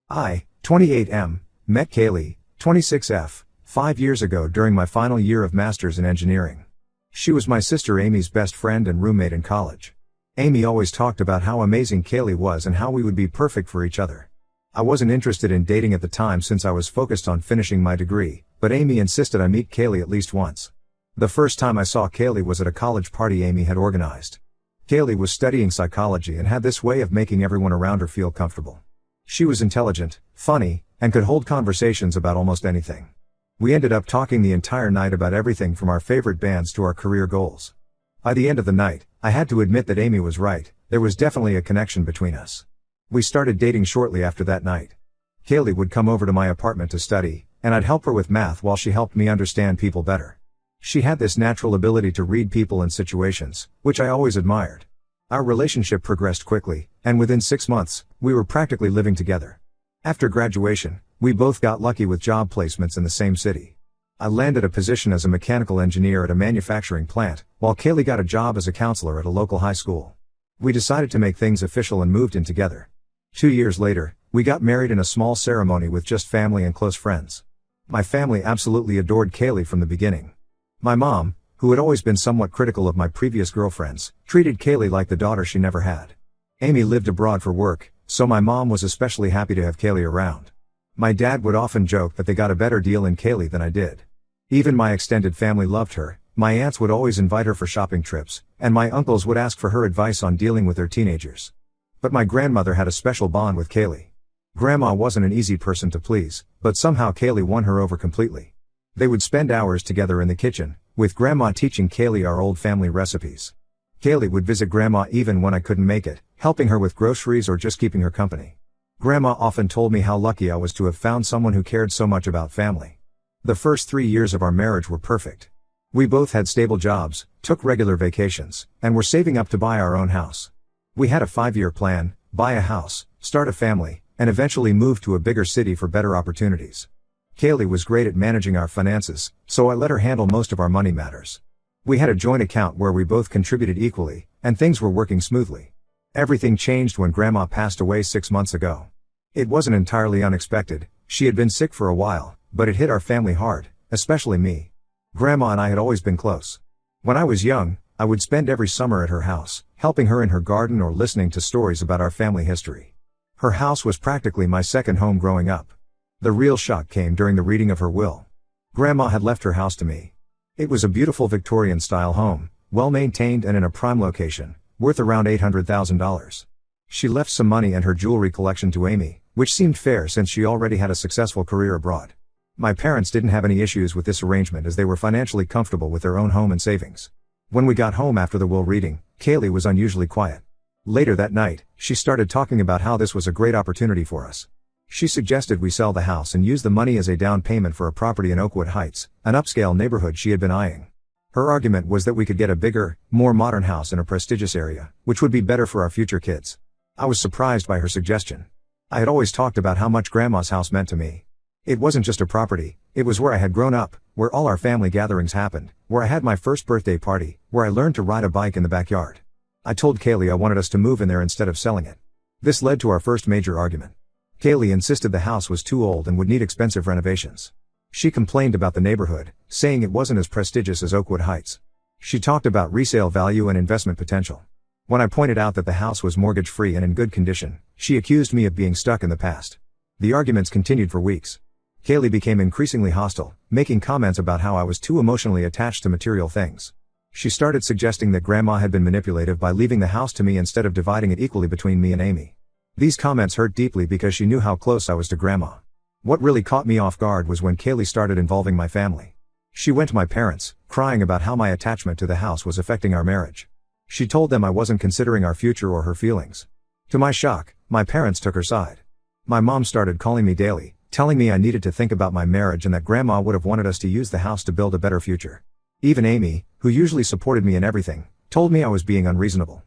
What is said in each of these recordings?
I, 28M, met Kaylee, 26F, 5 years ago during my final year of Masters in Engineering. She was my sister Amy's best friend and roommate in college. Amy always talked about how amazing Kaylee was and how we would be perfect for each other. I wasn't interested in dating at the time since I was focused on finishing my degree, but Amy insisted I meet Kaylee at least once. The first time I saw Kaylee was at a college party Amy had organized. Kaylee was studying psychology and had this way of making everyone around her feel comfortable. She was intelligent, funny, and could hold conversations about almost anything. We ended up talking the entire night about everything from our favorite bands to our career goals. By the end of the night, I had to admit that Amy was right, there was definitely a connection between us. We started dating shortly after that night. Kaylee would come over to my apartment to study, and I'd help her with math while she helped me understand people better. She had this natural ability to read people and situations, which I always admired. Our relationship progressed quickly, and within 6 months, we were practically living together. After graduation, we both got lucky with job placements in the same city. I landed a position as a mechanical engineer at a manufacturing plant, while Kaylee got a job as a counselor at a local high school. We decided to make things official and moved in together. 2 years later, we got married in a small ceremony with just family and close friends. My family absolutely adored Kaylee from the beginning. My mom, who had always been somewhat critical of my previous girlfriends, treated Kaylee like the daughter she never had. Amy lived abroad for work, so my mom was especially happy to have Kaylee around. My dad would often joke that they got a better deal in Kaylee than I did. Even my extended family loved her, my aunts would always invite her for shopping trips, and my uncles would ask for her advice on dealing with their teenagers. But my grandmother had a special bond with Kaylee. Grandma wasn't an easy person to please, but somehow Kaylee won her over completely. They would spend hours together in the kitchen, with Grandma teaching Kaylee our old family recipes. Kaylee would visit Grandma even when I couldn't make it, helping her with groceries or just keeping her company. Grandma often told me how lucky I was to have found someone who cared so much about family. The first 3 years of our marriage were perfect. We both had stable jobs, took regular vacations, and were saving up to buy our own house. We had a 5-year plan: buy a house, start a family, and eventually move to a bigger city for better opportunities. Kaylee was great at managing our finances, so I let her handle most of our money matters. We had a joint account where we both contributed equally, and things were working smoothly. Everything changed when Grandma passed away 6 months ago. It wasn't entirely unexpected, she had been sick for a while, but it hit our family hard, especially me. Grandma and I had always been close. When I was young, I would spend every summer at her house, helping her in her garden or listening to stories about our family history. Her house was practically my second home growing up. The real shock came during the reading of her will. Grandma had left her house to me. It was a beautiful Victorian-style home, well-maintained and in a prime location, worth around $800,000. She left some money and her jewelry collection to Amy, which seemed fair since she already had a successful career abroad. My parents didn't have any issues with this arrangement as they were financially comfortable with their own home and savings. When we got home after the will reading, Kaylee was unusually quiet. Later that night, she started talking about how this was a great opportunity for us. She suggested we sell the house and use the money as a down payment for a property in Oakwood Heights, an upscale neighborhood she had been eyeing. Her argument was that we could get a bigger, more modern house in a prestigious area, which would be better for our future kids. I was surprised by her suggestion. I had always talked about how much Grandma's house meant to me. It wasn't just a property, it was where I had grown up, where all our family gatherings happened, where I had my first birthday party, where I learned to ride a bike in the backyard. I told Kaylee I wanted us to move in there instead of selling it. This led to our first major argument. Kaylee insisted the house was too old and would need expensive renovations. She complained about the neighborhood, saying it wasn't as prestigious as Oakwood Heights. She talked about resale value and investment potential. When I pointed out that the house was mortgage-free and in good condition, she accused me of being stuck in the past. The arguments continued for weeks. Kaylee became increasingly hostile, making comments about how I was too emotionally attached to material things. She started suggesting that Grandma had been manipulative by leaving the house to me instead of dividing it equally between me and Amy. These comments hurt deeply because she knew how close I was to Grandma. What really caught me off guard was when Kaylee started involving my family. She went to my parents, crying about how my attachment to the house was affecting our marriage. She told them I wasn't considering our future or her feelings. To my shock, my parents took her side. My mom started calling me daily, telling me I needed to think about my marriage and that Grandma would have wanted us to use the house to build a better future. Even Amy, who usually supported me in everything, told me I was being unreasonable.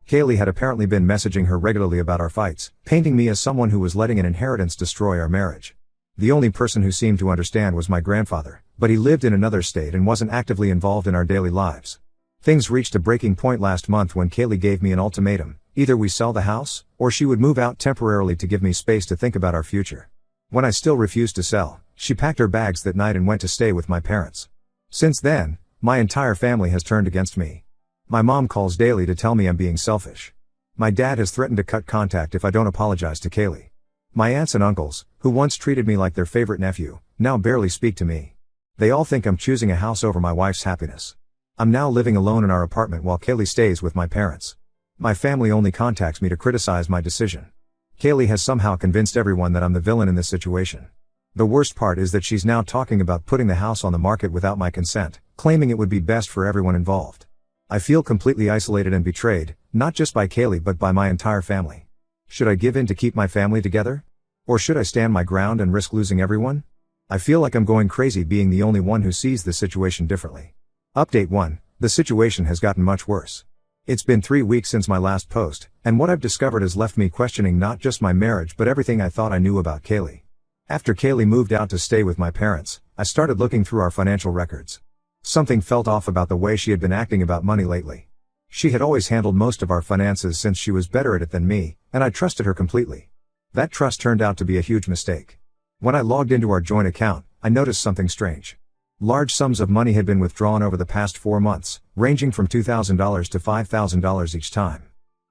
Kaylee had apparently been messaging her regularly about our fights, painting me as someone who was letting an inheritance destroy our marriage. The only person who seemed to understand was my grandfather, but he lived in another state and wasn't actively involved in our daily lives. Things reached a breaking point last month when Kaylee gave me an ultimatum: Either we sell the house, or she would move out temporarily to give me space to think about our future. When I still refused to sell, she packed her bags that night and went to stay with my parents. Since then, my entire family has turned against me. My mom calls daily to tell me I'm being selfish. My dad has threatened to cut contact if I don't apologize to Kaylee. My aunts and uncles, who once treated me like their favorite nephew, now barely speak to me. They all think I'm choosing a house over my wife's happiness. I'm now living alone in our apartment while Kaylee stays with my parents. My family only contacts me to criticize my decision. Kaylee has somehow convinced everyone that I'm the villain in this situation. The worst part is that she's now talking about putting the house on the market without my consent, claiming it would be best for everyone involved. I feel completely isolated and betrayed, not just by Kaylee but by my entire family. Should I give in to keep my family together? Or should I stand my ground and risk losing everyone? I feel like I'm going crazy being the only one who sees the situation differently. Update 1. The situation has gotten much worse. It's been 3 weeks since my last post, and what I've discovered has left me questioning not just my marriage but everything I thought I knew about Kaylee. After Kaylee moved out to stay with my parents, I started looking through our financial records. Something felt off about the way she had been acting about money lately. She had always handled most of our finances since she was better at it than me, and I trusted her completely. That trust turned out to be a huge mistake. When I logged into our joint account, I noticed something strange. Large sums of money had been withdrawn over the past 4 months, ranging from $2,000 to $5,000 each time.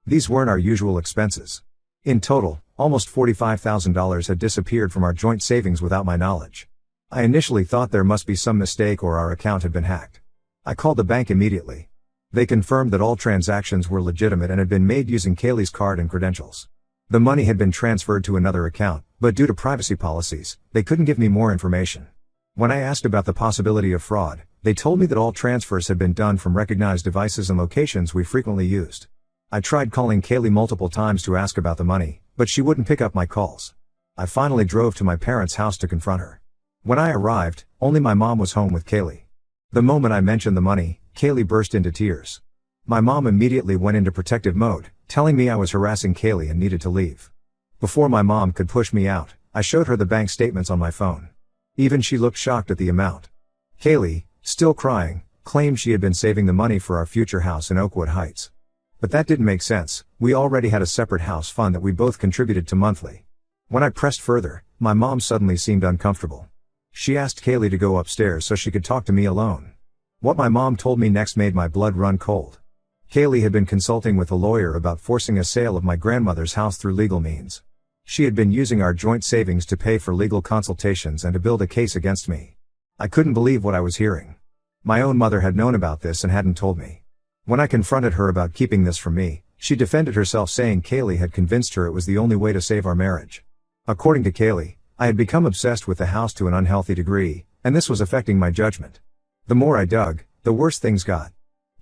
These weren't our usual expenses. In total, almost $45,000 had disappeared from our joint savings without my knowledge. I initially thought there must be some mistake or our account had been hacked. I called the bank immediately. They confirmed that all transactions were legitimate and had been made using Kaylee's card and credentials. The money had been transferred to another account, but due to privacy policies, they couldn't give me more information. When I asked about the possibility of fraud, they told me that all transfers had been done from recognized devices and locations we frequently used. I tried calling Kaylee multiple times to ask about the money, but she wouldn't pick up my calls. I finally drove to my parents' house to confront her. When I arrived, only my mom was home with Kaylee. The moment I mentioned the money, Kaylee burst into tears. My mom immediately went into protective mode, telling me I was harassing Kaylee and needed to leave. Before my mom could push me out, I showed her the bank statements on my phone. Even she looked shocked at the amount. Kaylee, still crying, claimed she had been saving the money for our future house in Oakwood Heights. But that didn't make sense. We already had a separate house fund that we both contributed to monthly. When I pressed further, my mom suddenly seemed uncomfortable. She asked Kaylee to go upstairs so she could talk to me alone. What my mom told me next made my blood run cold. Kaylee had been consulting with a lawyer about forcing a sale of my grandmother's house through legal means. She had been using our joint savings to pay for legal consultations and to build a case against me. I couldn't believe what I was hearing. My own mother had known about this and hadn't told me. When I confronted her about keeping this from me, she defended herself saying Kaylee had convinced her it was the only way to save our marriage. According to Kaylee, I had become obsessed with the house to an unhealthy degree, and this was affecting my judgment. The more I dug, the worse things got.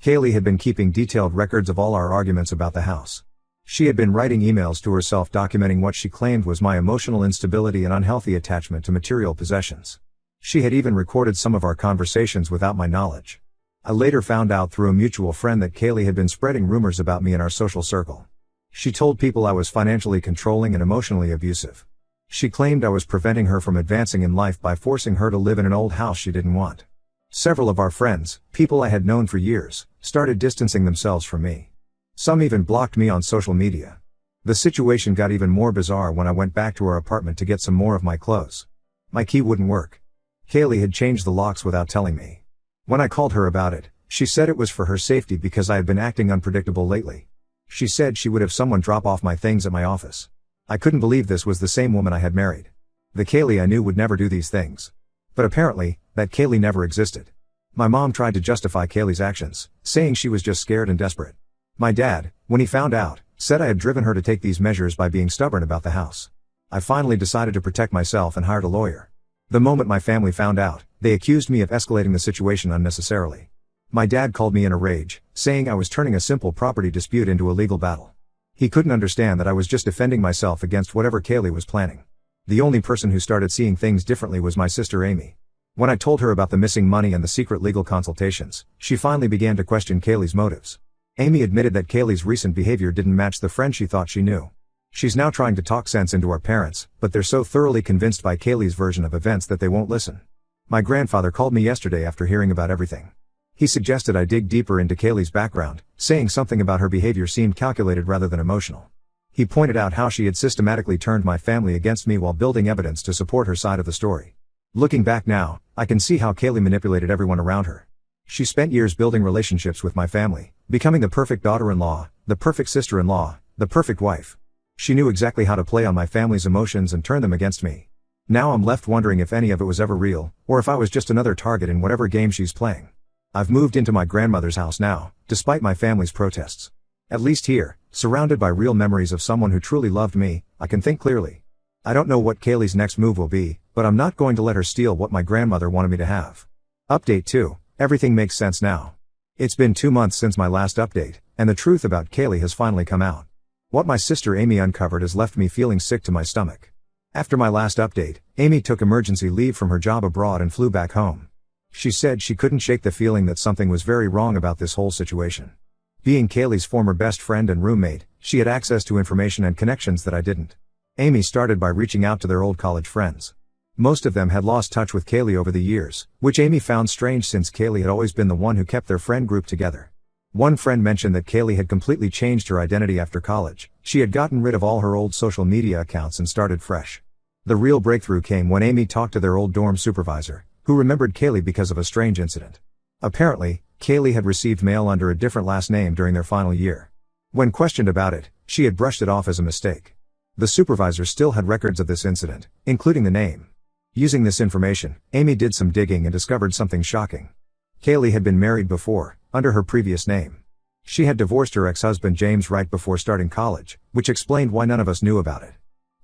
Kaylee had been keeping detailed records of all our arguments about the house. She had been writing emails to herself documenting what she claimed was my emotional instability and unhealthy attachment to material possessions. She had even recorded some of our conversations without my knowledge. I later found out through a mutual friend that Kaylee had been spreading rumors about me in our social circle. She told people I was financially controlling and emotionally abusive. She claimed I was preventing her from advancing in life by forcing her to live in an old house she didn't want. Several of our friends, people I had known for years, started distancing themselves from me. Some even blocked me on social media. The situation got even more bizarre when I went back to our apartment to get some more of my clothes. My key wouldn't work. Kaylee had changed the locks without telling me. When I called her about it, she said it was for her safety because I had been acting unpredictable lately. She said she would have someone drop off my things at my office. I couldn't believe this was the same woman I had married. The Kaylee I knew would never do these things. But apparently, that Kaylee never existed. My mom tried to justify Kaylee's actions, saying she was just scared and desperate. My dad, when he found out, said I had driven her to take these measures by being stubborn about the house. I finally decided to protect myself and hired a lawyer. The moment my family found out, they accused me of escalating the situation unnecessarily. My dad called me in a rage, saying I was turning a simple property dispute into a legal battle. He couldn't understand that I was just defending myself against whatever Kaylee was planning. The only person who started seeing things differently was my sister Amy. When I told her about the missing money and the secret legal consultations, she finally began to question Kaylee's motives. Amy admitted that Kaylee's recent behavior didn't match the friend she thought she knew. She's now trying to talk sense into our parents, but they're so thoroughly convinced by Kaylee's version of events that they won't listen. My grandfather called me yesterday after hearing about everything. He suggested I dig deeper into Kaylee's background, saying something about her behavior seemed calculated rather than emotional. He pointed out how she had systematically turned my family against me while building evidence to support her side of the story. Looking back now, I can see how Kaylee manipulated everyone around her. She spent years building relationships with my family, becoming the perfect daughter-in-law, the perfect sister-in-law, the perfect wife. She knew exactly how to play on my family's emotions and turn them against me. Now I'm left wondering if any of it was ever real, or if I was just another target in whatever game she's playing. I've moved into my grandmother's house now, despite my family's protests. At least here, surrounded by real memories of someone who truly loved me, I can think clearly. I don't know what Kaylee's next move will be, but I'm not going to let her steal what my grandmother wanted me to have. Update 2. Everything makes sense now. It's been 2 months since my last update, and the truth about Kaylee has finally come out. What my sister Amy uncovered has left me feeling sick to my stomach. After my last update, Amy took emergency leave from her job abroad and flew back home. She said she couldn't shake the feeling that something was very wrong about this whole situation. Being Kaylee's former best friend and roommate, she had access to information and connections that I didn't. Amy started by reaching out to their old college friends. Most of them had lost touch with Kaylee over the years, which Amy found strange since Kaylee had always been the one who kept their friend group together. One friend mentioned that Kaylee had completely changed her identity after college. She had gotten rid of all her old social media accounts and started fresh. The real breakthrough came when Amy talked to their old dorm supervisor, who remembered Kaylee because of a strange incident. Apparently, Kaylee had received mail under a different last name during their final year. When questioned about it, she had brushed it off as a mistake. The supervisor still had records of this incident, including the name. Using this information, Amy did some digging and discovered something shocking. Kaylee had been married before, under her previous name. She had divorced her ex-husband James right before starting college, which explained why none of us knew about it.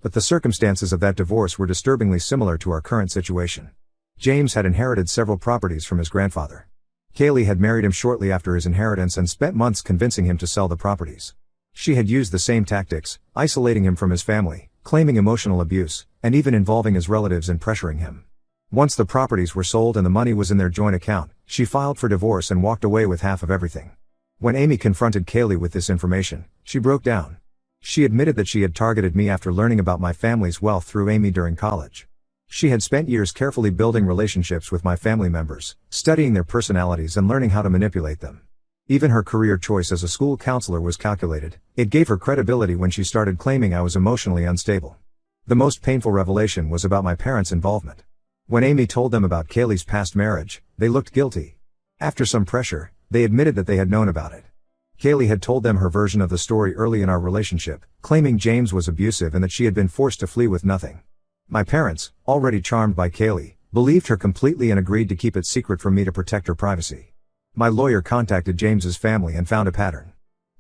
But the circumstances of that divorce were disturbingly similar to our current situation. James had inherited several properties from his grandfather. Kaylee had married him shortly after his inheritance and spent months convincing him to sell the properties. She had used the same tactics, isolating him from his family, claiming emotional abuse, and even involving his relatives in pressuring him. Once the properties were sold and the money was in their joint account, she filed for divorce and walked away with half of everything. When Amy confronted Kaylee with this information, she broke down. She admitted that she had targeted me after learning about my family's wealth through Amy during college. She had spent years carefully building relationships with my family members, studying their personalities and learning how to manipulate them. Even her career choice as a school counselor was calculated. It gave her credibility when she started claiming I was emotionally unstable. The most painful revelation was about my parents' involvement. When Amy told them about Kaylee's past marriage, they looked guilty. After some pressure, they admitted that they had known about it. Kaylee had told them her version of the story early in our relationship, claiming James was abusive and that she had been forced to flee with nothing. My parents, already charmed by Kaylee, believed her completely and agreed to keep it secret from me to protect her privacy. My lawyer contacted James's family and found a pattern.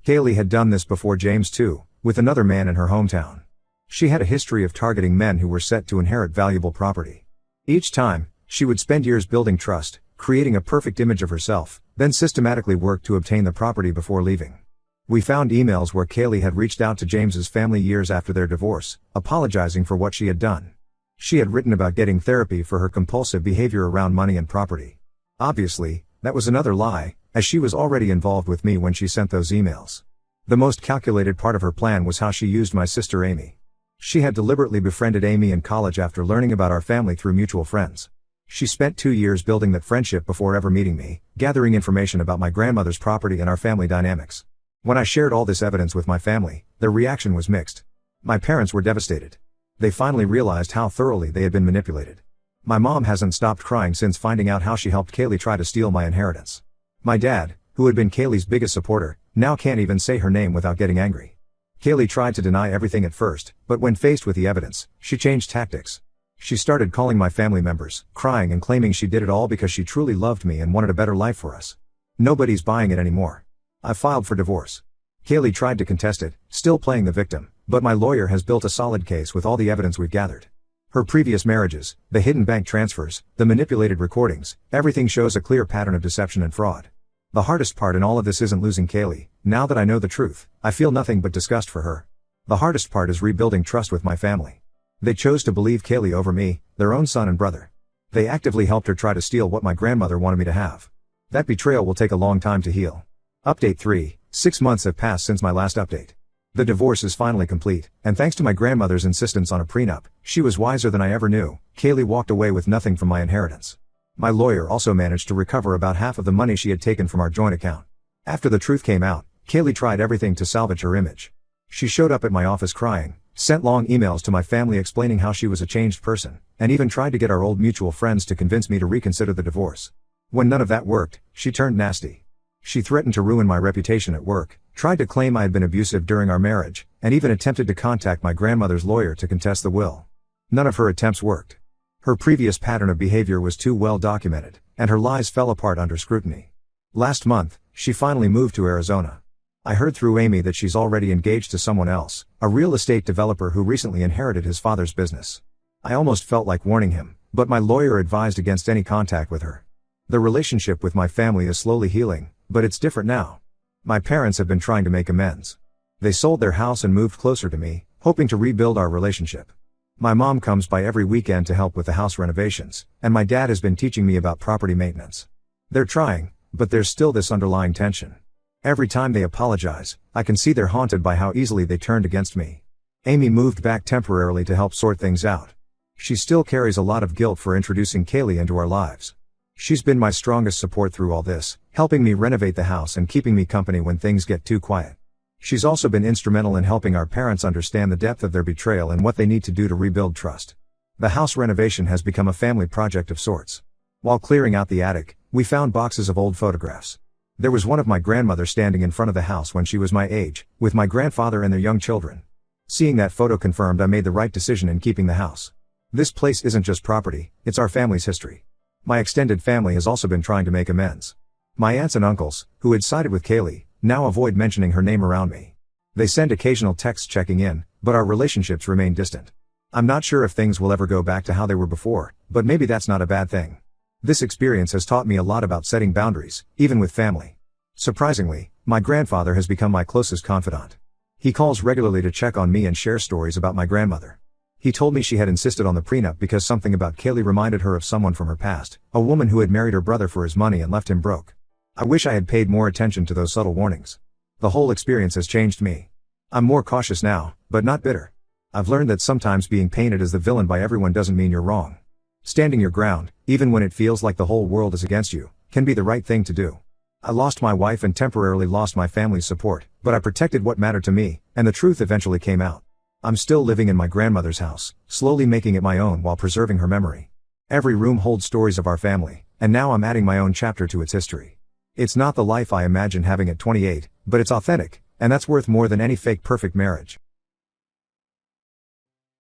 Kaylee had done this before James too, with another man in her hometown. She had a history of targeting men who were set to inherit valuable property. Each time, she would spend years building trust, creating a perfect image of herself, then systematically work to obtain the property before leaving. We found emails where Kaylee had reached out to James's family years after their divorce, apologizing for what she had done. She had written about getting therapy for her compulsive behavior around money and property. Obviously, that was another lie, as she was already involved with me when she sent those emails. The most calculated part of her plan was how she used my sister Amy. She had deliberately befriended Amy in college after learning about our family through mutual friends. She spent 2 years building that friendship before ever meeting me, gathering information about my grandmother's property and our family dynamics. When I shared all this evidence with my family, their reaction was mixed. My parents were devastated. They finally realized how thoroughly they had been manipulated. My mom hasn't stopped crying since finding out how she helped Kaylee try to steal my inheritance. My dad, who had been Kaylee's biggest supporter, now can't even say her name without getting angry. Kaylee tried to deny everything at first, but when faced with the evidence, she changed tactics. She started calling my family members, crying and claiming she did it all because she truly loved me and wanted a better life for us. Nobody's buying it anymore. I filed for divorce. Kaylee tried to contest it, still playing the victim, but my lawyer has built a solid case with all the evidence we've gathered. Her previous marriages, the hidden bank transfers, the manipulated recordings, everything shows a clear pattern of deception and fraud. The hardest part in all of this isn't losing Kaylee. Now that I know the truth, I feel nothing but disgust for her. The hardest part is rebuilding trust with my family. They chose to believe Kaylee over me, their own son and brother. They actively helped her try to steal what my grandmother wanted me to have. That betrayal will take a long time to heal. Update 3. 6 months have passed since my last update. The divorce is finally complete, and thanks to my grandmother's insistence on a prenup, she was wiser than I ever knew. Kaylee walked away with nothing from my inheritance. My lawyer also managed to recover about half of the money she had taken from our joint account. After the truth came out, Kaylee tried everything to salvage her image. She showed up at my office crying, sent long emails to my family explaining how she was a changed person, and even tried to get our old mutual friends to convince me to reconsider the divorce. When none of that worked, she turned nasty. She threatened to ruin my reputation at work, tried to claim I had been abusive during our marriage, and even attempted to contact my grandmother's lawyer to contest the will. None of her attempts worked. Her previous pattern of behavior was too well documented, and her lies fell apart under scrutiny. Last month, she finally moved to Arizona. I heard through Amy that she's already engaged to someone else, a real estate developer who recently inherited his father's business. I almost felt like warning him, but my lawyer advised against any contact with her. The relationship with my family is slowly healing, but it's different now. My parents have been trying to make amends. They sold their house and moved closer to me, hoping to rebuild our relationship. My mom comes by every weekend to help with the house renovations, and my dad has been teaching me about property maintenance. They're trying, but there's still this underlying tension. Every time they apologize, I can see they're haunted by how easily they turned against me. Amy moved back temporarily to help sort things out. She still carries a lot of guilt for introducing Kaylee into our lives. She's been my strongest support through all this, helping me renovate the house and keeping me company when things get too quiet. She's also been instrumental in helping our parents understand the depth of their betrayal and what they need to do to rebuild trust. The house renovation has become a family project of sorts. While clearing out the attic, we found boxes of old photographs. There was one of my grandmother standing in front of the house when she was my age, with my grandfather and their young children. Seeing that photo confirmed I made the right decision in keeping the house. This place isn't just property, it's our family's history. My extended family has also been trying to make amends. My aunts and uncles, who had sided with Kaylee, now avoid mentioning her name around me. They send occasional texts checking in, but our relationships remain distant. I'm not sure if things will ever go back to how they were before, but maybe that's not a bad thing. This experience has taught me a lot about setting boundaries, even with family. Surprisingly, my grandfather has become my closest confidant. He calls regularly to check on me and share stories about my grandmother. He told me she had insisted on the prenup because something about Kaylee reminded her of someone from her past, a woman who had married her brother for his money and left him broke. I wish I had paid more attention to those subtle warnings. The whole experience has changed me. I'm more cautious now, but not bitter. I've learned that sometimes being painted as the villain by everyone doesn't mean you're wrong. Standing your ground, even when it feels like the whole world is against you, can be the right thing to do. I lost my wife and temporarily lost my family's support, but I protected what mattered to me, and the truth eventually came out. I'm still living in my grandmother's house, slowly making it my own while preserving her memory. Every room holds stories of our family, and now I'm adding my own chapter to its history. It's not the life I imagined having at 28, but it's authentic, and that's worth more than any fake perfect marriage.